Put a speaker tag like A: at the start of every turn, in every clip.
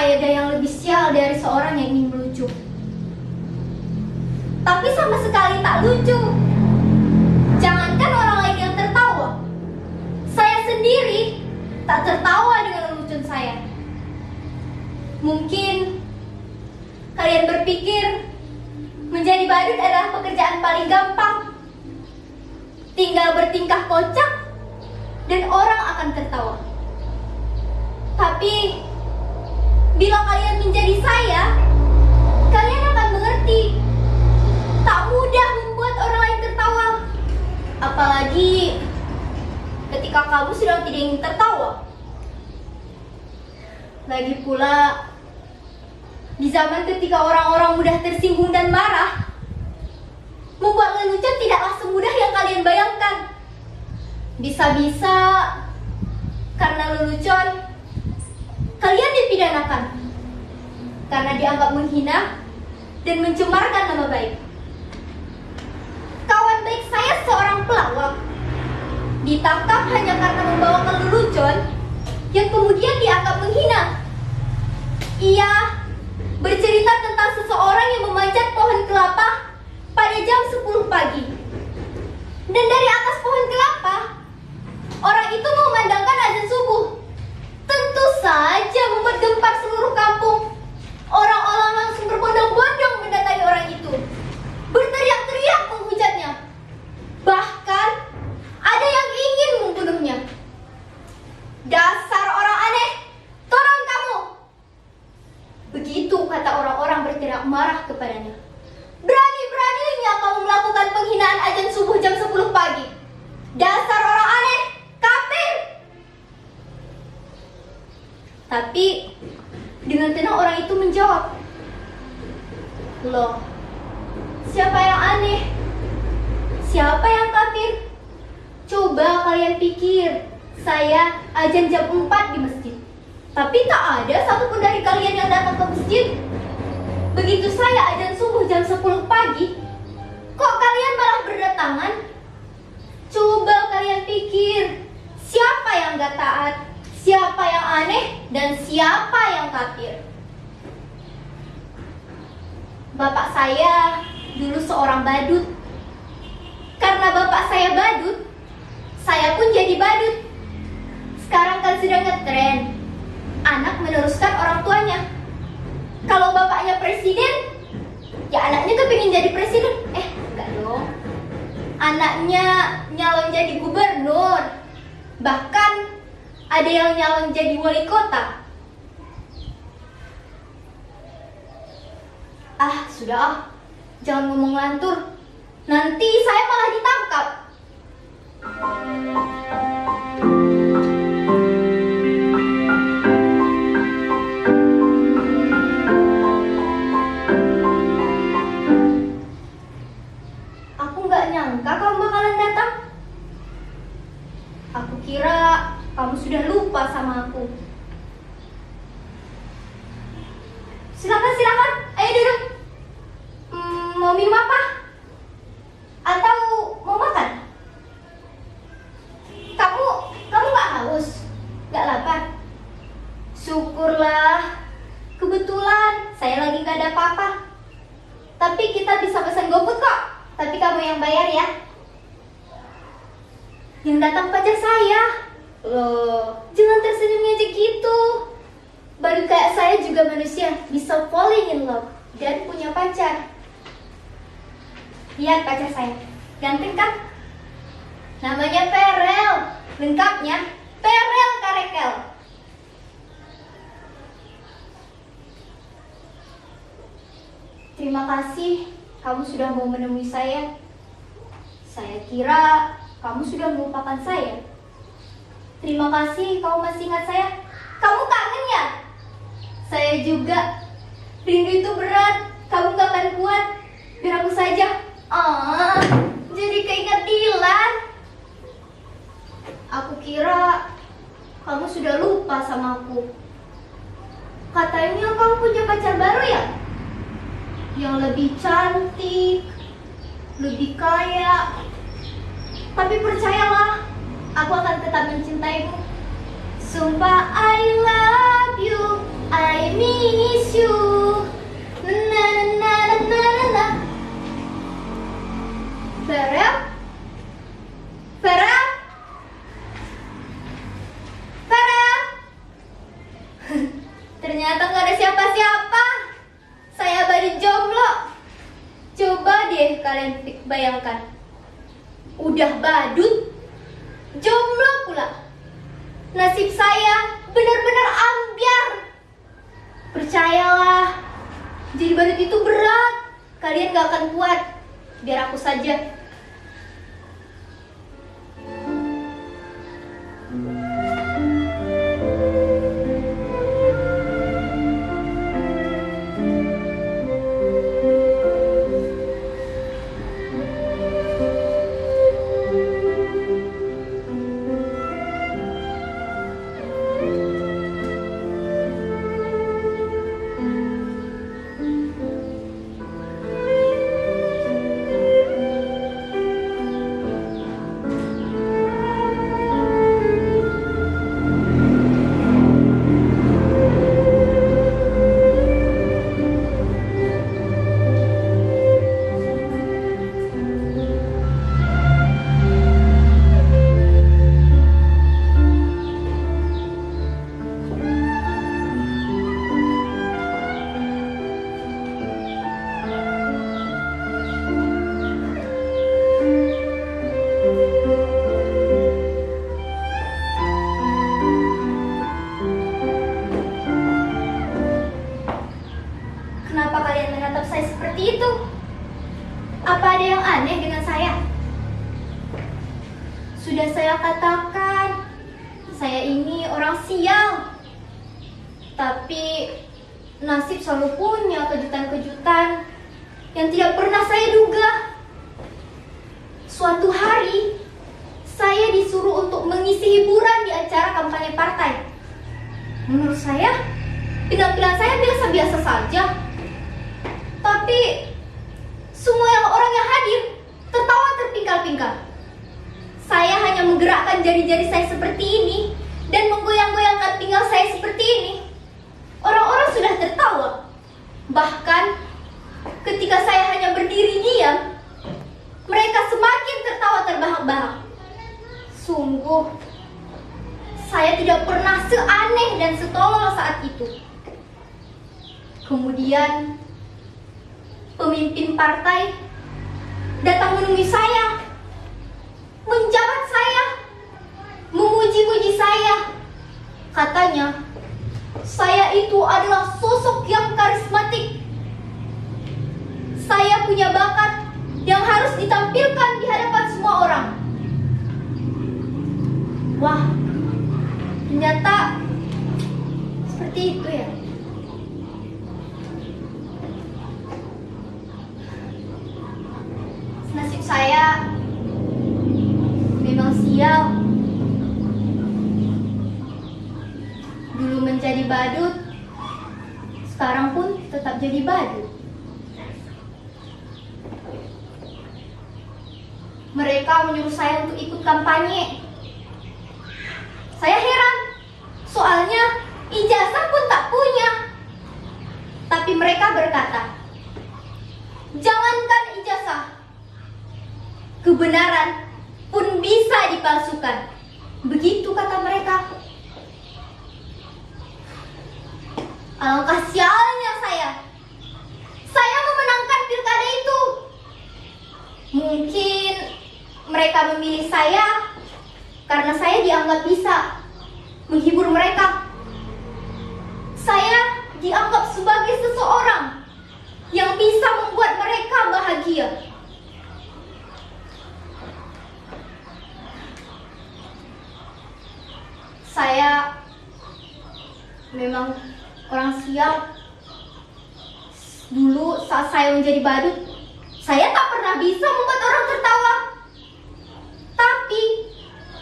A: ada yang lebih sial dari seorang yang ingin melucu. Tapi sama sekali tak lucu. Jangankan orang lain yang tertawa, saya sendiri tak tertawa dengan lelucon saya. Mungkin kalian berpikir menjadi badut adalah pekerjaan paling gampang. Tinggal bertingkah kocak dan orang akan tertawa. Tapi bila kalian menjadi saya, kalian akan mengerti tak mudah membuat orang lain tertawa. Apalagi ketika kamu sedang tidak ingin tertawa. Lagi pula, di zaman ketika orang-orang mudah tersinggung dan marah, membuat lelucon tidaklah semudah yang kalian bayangkan. Bisa-bisa karena lelucon kalian dipidanakan karena dianggap menghina dan mencemarkan nama baik. Kawan baik saya seorang pelawak ditangkap hanya karena membawakan lelucon yang kemudian dianggap menghina. Ia bercerita tentang seseorang yang memanjat pohon kelapa pada jam 10 pagi. Dan dari atas pohon kelapa, orang itu memandangkan azan subuh. Tentu saja membuat gempar seluruh kampung. Orang-orang langsung berbondong-bondong mendatangi orang itu, berteriak-teriak menghujatnya. Bahkan ada yang ingin membunuhnya. Dasar orang aneh, turun kamu! Begitu kata orang-orang berteriak marah kepadanya. Berani-beraninya kamu melakukan penghinaan azan subuh jam 10 pagi. Dasar orang aneh, kafir! Tapi dengan tenang orang itu menjawab, loh, siapa yang aneh? Siapa yang kafir? Coba kalian pikir, saya azan jam 4 di masjid, tapi tak ada satupun dari kalian yang datang ke masjid. Begitu saya azan subuh jam 10 pagi, kok kalian malah berdatangan? Coba kalian pikir, siapa yang gak taat, siapa yang aneh, dan siapa yang kafir? Bapak saya dulu seorang badut. Karena bapak saya badut, saya pun jadi badut. Sekarang kan sedang ngetren, anak meneruskan orang tuanya. Kalau bapaknya presiden, ya anaknya kepingin jadi presiden. Enggak dong. Anaknya nyalon jadi gubernur. Bahkan ada yang nyalon jadi wali kota. Sudah jangan ngomong lantur. Nanti saya malah ditangkap. Aku nggak nyangka kamu bakalan datang. Aku kira kamu sudah lupa sama aku. Silakan, ayo duduk. Mau minum apa? Atau mau makan? Kamu nggak haus? Nggak lapar? Syukurlah. Kebetulan saya lagi nggak ada apa-apa. Tapi kita bisa pesan GoFood kok. Tapi kamu yang bayar ya. Yang datang pacar saya. Loh, jangan tersenyum aja gitu. Baru kayak saya juga manusia, bisa falling in love dan punya pacar. Lihat pacar saya, ganteng kan? Namanya Perel, lengkapnya Perel Karekel. Terima kasih kamu sudah mau menemui saya. Saya kira kamu sudah melupakan saya. Terima kasih kamu masih ingat saya. Kamu kangen ya? Saya juga. Rindu itu berat, kamu gak akan kuat. Biar aku saja. Jadi keinget Dilan. Aku kira kamu sudah lupa sama aku. Katanya kamu punya pacar baru ya? Yang lebih cantik, lebih kaya. Tapi percayalah, aku akan tetap mencintaimu. Sumpah I love you, I mean miss you. Na na na na na na na. Farel? Farel? Farel? Ternyata gak ada siapa-siapa. Saya baru jomblo. Coba deh kalian bayangkan. Udah badut, jomblo pula. Nasib saya benar-benar ambyar. Percayalah, jadi badut itu berat. Kalian gak akan kuat. Biar aku saja. Kenapa kalian menatap saya seperti itu? Apa ada yang aneh dengan saya? Sudah saya katakan, saya ini orang sial. Tapi nasib selalu punya kejutan-kejutan yang tidak pernah saya duga. Suatu hari, saya disuruh untuk mengisi hiburan di acara kampanye partai. Menurut saya, penampilan saya biasa-biasa saja. Tapi semua orang yang hadir tertawa terpingkal-pingkal. Saya hanya menggerakkan jari-jari saya seperti ini dan menggoyang-goyangkan pinggang saya seperti ini. Orang-orang sudah tertawa. Bahkan ketika saya hanya berdiri diam, mereka semakin tertawa terbahak-bahak. Sungguh, saya tidak pernah seaneh dan setolol saat itu. Kemudian pemimpin partai datang menemui saya, menjabat saya, memuji-muji saya. Katanya, saya itu adalah sosok yang karismatik. Saya punya bakat yang harus ditampilkan di hadapan semua orang. Wah, ternyata seperti itu ya. Nasib saya memang sial. Dulu menjadi badut, sekarang pun tetap jadi badut. Mereka menyuruh saya untuk ikut kampanye. Saya heran, soalnya ijazah pun tak punya. Tapi mereka berkata, jangankan ijazah, kebenaran pun bisa dipalsukan. Begitu kata mereka. Alangkah sialnya saya. Saya memenangkan pilkada itu. Mungkin mereka memilih saya karena saya dianggap bisa menghibur mereka. Saya dianggap sebagai seseorang yang bisa membuat mereka bahagia. Saya memang orang sial. Dulu saat saya menjadi badut, saya tak pernah bisa membuat orang tertawa. Tapi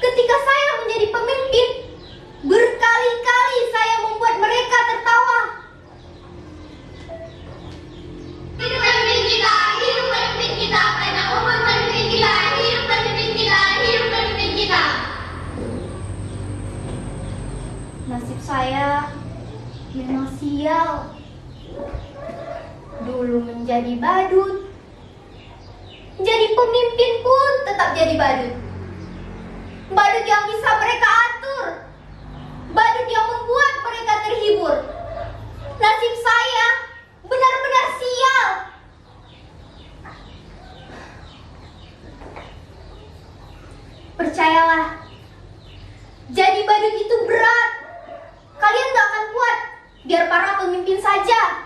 A: ketika saya menjadi pemimpin, berkali-kali saya membuat mereka tertawa. Hidup pemimpin kita, hidup pemimpin kita, karena umur pemimpin kita, hidup pemimpin kita, hidup pemimpin kita. Nasib saya Memang sial. Dulu menjadi badut, jadi pemimpin pun tetap jadi badut. Badut yang bisa mereka atur, badut yang membuat mereka terhibur. Nasib saya benar-benar sial. Percayalah, jadi badut itu berat. Kalian gak akan kuat, biar para pemimpin saja